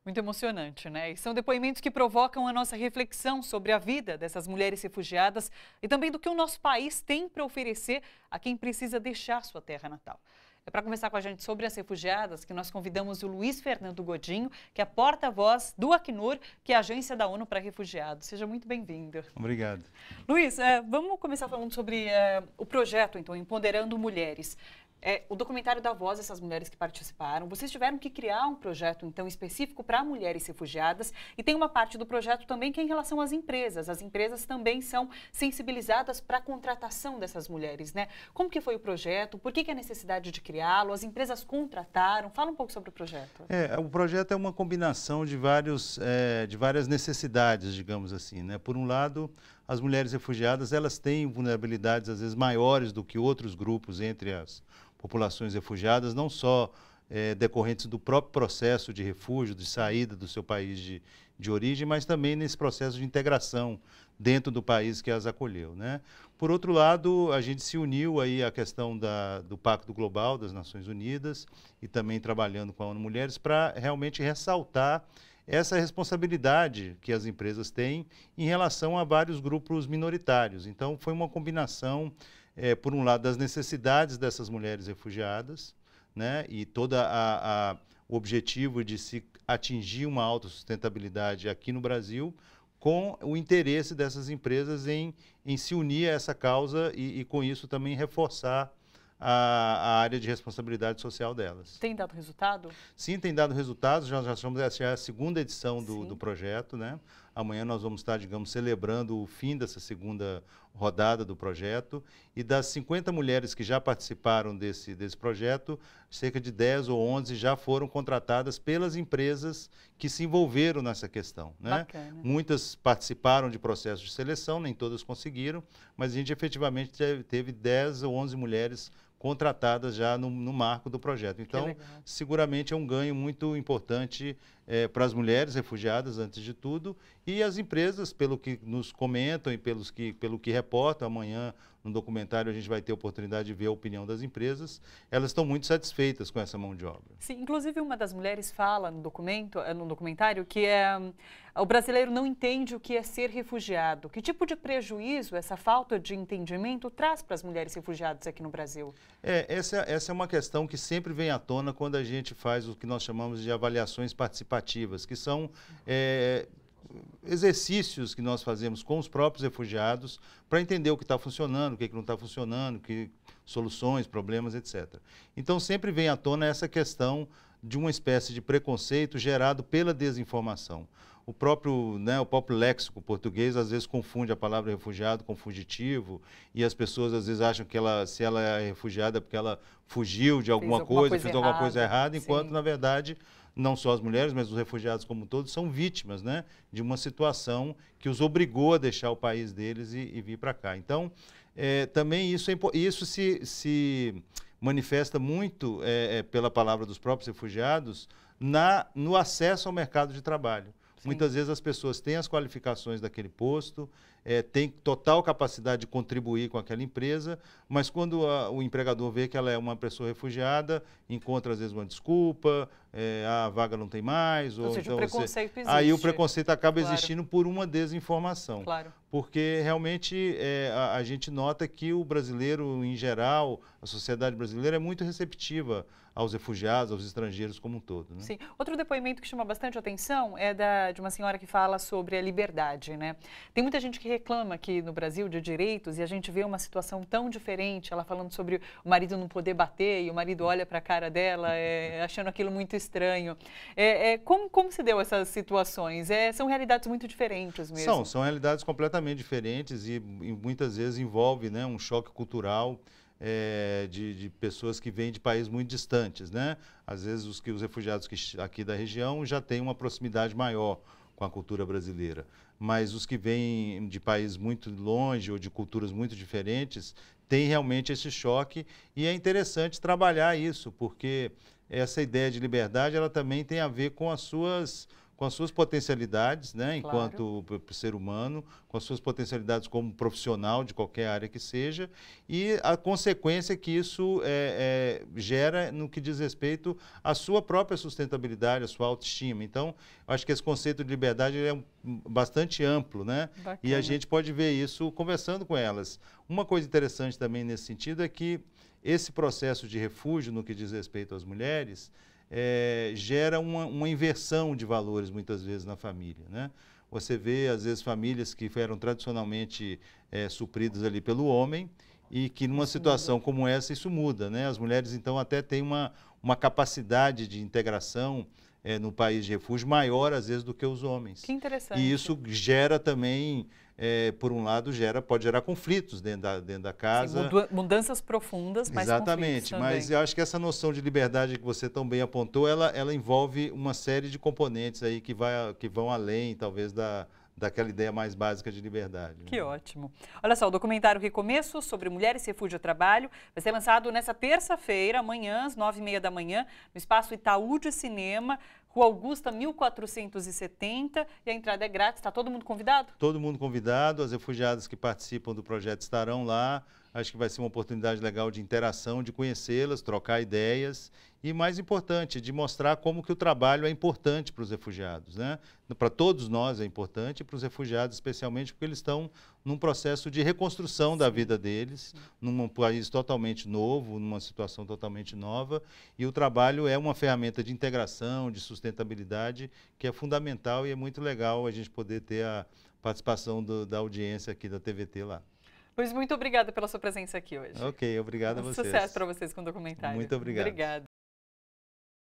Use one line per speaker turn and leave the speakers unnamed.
Muito emocionante, né? E são depoimentos que provocam a nossa reflexão sobre a vida dessas mulheres refugiadas e também do que o nosso país tem para oferecer a quem precisa deixar sua terra natal. É para conversar com a gente sobre as refugiadas que nós convidamos o Luiz Fernando Godinho, que é porta-voz do Acnur, que é a agência da ONU para refugiados. Seja muito bem-vindo.
Obrigado.
Luiz, vamos começar falando sobre o projeto, então, Empoderando Mulheres. O documentário dá voz a essas mulheres que participaram. Vocês tiveram que criar um projeto, então, específico para mulheres refugiadas. E tem uma parte do projeto também que é em relação às empresas. As empresas também são sensibilizadas para a contratação dessas mulheres, né? Como que foi o projeto? Por que a necessidade de criá-lo? As empresas contrataram? Fala um pouco sobre o projeto.
O projeto é uma combinação de várias necessidades, digamos assim, né? Por um lado, as mulheres refugiadas, elas têm vulnerabilidades, às vezes, maiores do que outros grupos entre as populações refugiadas, não só decorrentes do próprio processo de refúgio, de saída do seu país de origem, mas também nesse processo de integração dentro do país que as acolheu, né? Por outro lado, a gente se uniu aí à questão do Pacto Global das Nações Unidas e também trabalhando com a ONU Mulheres para realmente ressaltar essa responsabilidade que as empresas têm em relação a vários grupos minoritários. Então, foi uma combinação, por um lado, das necessidades dessas mulheres refugiadas, né, e o objetivo de se atingir uma autossustentabilidade aqui no Brasil, com o interesse dessas empresas em se unir a essa causa e com isso também reforçar a área de responsabilidade social delas.
Tem dado resultado?
Sim, tem dado resultados. Já estamos, essa é a segunda edição do projeto, né? Amanhã nós vamos estar, digamos, celebrando o fim dessa segunda rodada do projeto. E das 50 mulheres que já participaram desse projeto, cerca de 10 ou 11 já foram contratadas pelas empresas que se envolveram nessa questão, né?
Bacana.
Muitas participaram de processos de seleção, nem todas conseguiram, mas a gente efetivamente teve 10 ou 11 mulheres contratadas já no marco do projeto. Então, seguramente é um ganho muito importante para as mulheres refugiadas, antes de tudo, e as empresas, pelo que nos comentam e pelo que reportam. Amanhã, no documentário, a gente vai ter a oportunidade de ver a opinião das empresas. Elas estão muito satisfeitas com essa mão de obra.
Sim, inclusive uma das mulheres fala no documentário que o brasileiro não entende o que é ser refugiado. Que tipo de prejuízo essa falta de entendimento traz para as mulheres refugiadas aqui no Brasil?
Essa é uma questão que sempre vem à tona quando a gente faz o que nós chamamos de avaliações participativas, que são exercícios que nós fazemos com os próprios refugiados para entender o que está funcionando, o que não está funcionando, que soluções, problemas, etc. Então, sempre vem à tona essa questão de uma espécie de preconceito gerado pela desinformação. O próprio léxico português às vezes confunde a palavra refugiado com fugitivo, e as pessoas às vezes acham que se ela é refugiada é porque ela fugiu de alguma coisa, fez alguma coisa errada, enquanto, na verdade, não só as mulheres, mas os refugiados como todos são vítimas, né, de uma situação que os obrigou a deixar o país deles e vir para cá. Então, também isso se manifesta muito pela palavra dos próprios refugiados no acesso ao mercado de trabalho. Sim. Muitas vezes as pessoas têm as qualificações daquele posto, têm total capacidade de contribuir com aquela empresa, mas quando o empregador vê que ela é uma pessoa refugiada, encontra às vezes uma desculpa, a vaga não tem mais.
Ou seja,
então
o preconceito existe.
Aí o preconceito acaba existindo por uma desinformação.
Claro.
Porque realmente a gente nota que o brasileiro, em geral, a sociedade brasileira é muito receptiva aos refugiados, aos estrangeiros como um todo, né?
Sim. Outro depoimento que chama bastante atenção é de uma senhora que fala sobre a liberdade, né? Tem muita gente que reclama aqui no Brasil de direitos e a gente vê uma situação tão diferente. Ela falando sobre o marido não poder bater e o marido olha para a cara dela achando aquilo muito estranho. Como se deu essas situações? São realidades muito diferentes mesmo.
São realidades completamente diferentes e muitas vezes envolve, né, um choque cultural. De pessoas que vêm de países muito distantes, né? Às vezes os refugiados aqui da região já têm uma proximidade maior com a cultura brasileira, mas os que vêm de países muito longe ou de culturas muito diferentes têm realmente esse choque, e é interessante trabalhar isso, porque essa ideia de liberdade ela também tem a ver com com as suas potencialidades, né,
Claro.
enquanto ser humano, com as suas potencialidades como profissional de qualquer área que seja, e a consequência que isso gera no que diz respeito à sua própria sustentabilidade, à sua autoestima. Então, eu acho que esse conceito de liberdade é bastante amplo, né?
Bacana.
E a gente pode ver isso conversando com elas. Uma coisa interessante também nesse sentido é que esse processo de refúgio, no que diz respeito às mulheres, gera uma inversão de valores, muitas vezes, na família, né? Você vê, às vezes, famílias que eram tradicionalmente supridas ali pelo homem e que, numa situação como essa, isso muda, né? As mulheres, então, até têm uma capacidade de integração no país de refúgio maior, às vezes, do que os homens.
Que interessante.
E isso gera também, por um lado, pode gerar conflitos dentro da casa.
Sim, mudanças profundas, mas
exatamente, mas eu acho que essa noção de liberdade que você tão bem apontou, ela envolve uma série de componentes aí que vão além, talvez, daquela ideia mais básica de liberdade.
Que ótimo. Olha só, o documentário Recomeço sobre Mulheres Refúgio ao Trabalho vai ser lançado nessa terça-feira, amanhã, às 9h30 da manhã, no Espaço Itaú de Cinema, Rua Augusta, 1470, e a entrada é grátis. Está todo mundo convidado?
Todo mundo convidado, as refugiadas que participam do projeto estarão lá. Acho que vai ser uma oportunidade legal de interação, de conhecê-las, trocar ideias e, mais importante, de mostrar como que o trabalho é importante para os refugiados, né? Para todos nós é importante, e para os refugiados especialmente, porque eles estão num processo de reconstrução da vida deles, num país totalmente novo, numa situação totalmente nova, e o trabalho é uma ferramenta de integração, de sustentabilidade, que é fundamental e é muito legal a gente poder ter a participação da audiência aqui da TVT lá.
Luiz, muito obrigada pela sua presença aqui hoje.
Ok, obrigado a vocês.
Sucesso para vocês com o documentário.
Muito obrigado.
Obrigada.